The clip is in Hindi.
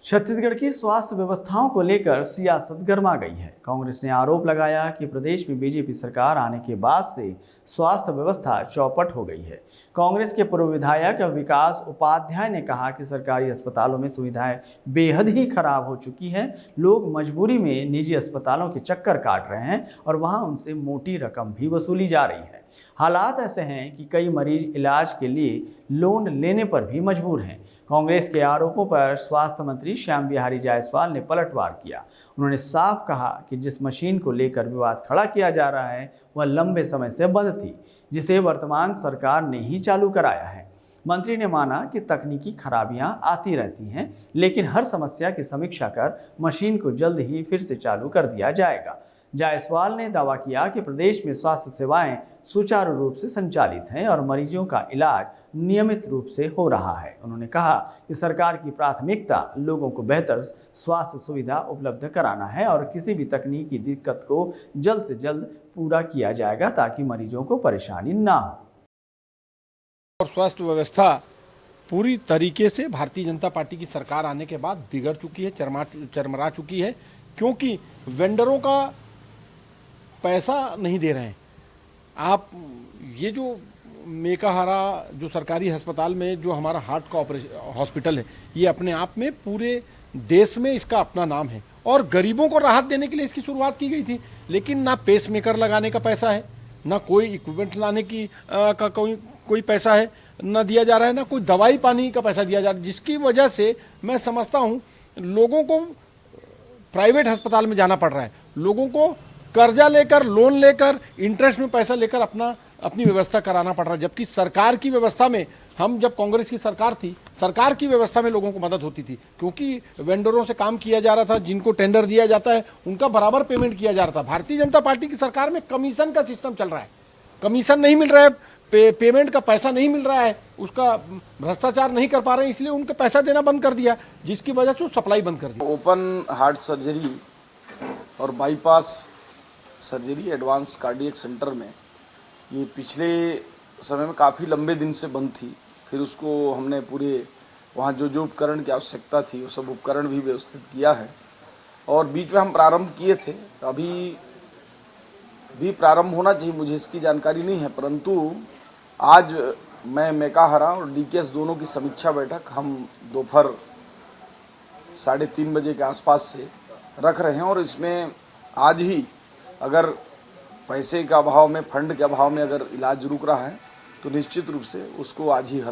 छत्तीसगढ़ की स्वास्थ्य व्यवस्थाओं को लेकर सियासत गर्मा गई है। कांग्रेस ने आरोप लगाया कि प्रदेश में बीजेपी सरकार आने के बाद से स्वास्थ्य व्यवस्था चौपट हो गई है। कांग्रेस के पूर्व विधायक विकास उपाध्याय ने कहा कि सरकारी अस्पतालों में सुविधाएं बेहद ही खराब हो चुकी हैं। लोग मजबूरी में निजी अस्पतालों के चक्कर काट रहे हैं और वहां उनसे मोटी रकम भी वसूली जा रही है। हालात ऐसे हैं कि कई मरीज इलाज के लिए लोन लेने पर भी मजबूर हैं। कांग्रेस के आरोपों पर स्वास्थ्य मंत्री श्याम बिहारी जायसवाल ने पलटवार किया। उन्होंने साफ कहा कि जिस मशीन को लेकर विवाद खड़ा किया जा रहा है वह लंबे समय से बंद थी, जिसे वर्तमान सरकार ने ही चालू कराया है। मंत्री ने माना कि तकनीकी खराबियां आती रहती हैं, लेकिन हर समस्या की समीक्षा कर मशीन को जल्द ही फिर से चालू कर दिया जाएगा। जायसवाल ने दावा किया कि प्रदेश में स्वास्थ्य सेवाएं सुचारू रूप से संचालित हैं और मरीजों का इलाज नियमित रूप से हो रहा है। उन्होंने कहा कि सरकार की प्राथमिकता लोगों को बेहतर स्वास्थ्य सुविधा उपलब्ध कराना है और किसी भी तकनीकी दिक्कत को जल्द से जल्द पूरा किया जाएगा ताकि मरीजों को परेशानी ना हो। और स्वास्थ्य व्यवस्था पूरी तरीके से भारतीय जनता पार्टी की सरकार आने के बाद बिगड़ चुकी है, चरमरा चुकी है, क्योंकि वेंडरों का पैसा नहीं दे रहे हैं। आप ये जो मेकाहारा जो सरकारी अस्पताल में जो हमारा हार्ट का हॉस्पिटल है, ये अपने आप में पूरे देश में इसका अपना नाम है और गरीबों को राहत देने के लिए इसकी शुरुआत की गई थी। लेकिन ना पेसमेकर लगाने का पैसा है, ना कोई इक्विपमेंट लाने की का कोई पैसा है, ना दिया जा रहा है, ना कोई दवाई पानी का पैसा दिया जा रहा है, जिसकी वजह से मैं समझता हूँ लोगों को प्राइवेट अस्पताल में जाना पड़ रहा है। लोगों को कर्जा लेकर, लोन लेकर, इंटरेस्ट में पैसा लेकर अपनी व्यवस्था कराना पड़ रहा है। जबकि सरकार की व्यवस्था में, हम जब कांग्रेस की सरकार थी, सरकार की व्यवस्था में लोगों को मदद होती थी, क्योंकि वेंडरों से काम किया जा रहा था, जिनको टेंडर दिया जाता है उनका बराबर पेमेंट किया जा रहा था। भारतीय जनता पार्टी की सरकार में कमीशन का सिस्टम चल रहा है, कमीशन नहीं मिल रहा है, पेमेंट का पैसा नहीं मिल रहा है, उसका भ्रष्टाचार नहीं कर पा रहे हैं, इसलिए उनका पैसा देना बंद कर दिया, जिसकी वजह से सप्लाई बंद कर दी। ओपन हार्ट सर्जरी और bypass surgery advance cardiac centre में ये पिछले समय में काफ़ी लंबे दिन से बंद थी। फिर उसको हमने पूरे वहाँ जो उपकरण की आवश्यकता थी वो सब उपकरण भी व्यवस्थित किया है और बीच में हम प्रारंभ किए थे। अभी भी प्रारंभ होना चाहिए, मुझे इसकी जानकारी नहीं है, परंतु आज मैं मेकाहारा और डीकेएस दोनों की समीक्षा बैठक हम दोपहर 3:30 बजे के आसपास से रख रहे हैं और इसमें आज ही अगर पैसे के अभाव में, फंड के अभाव में अगर इलाज रुक रहा है तो निश्चित रूप से उसको आज ही हल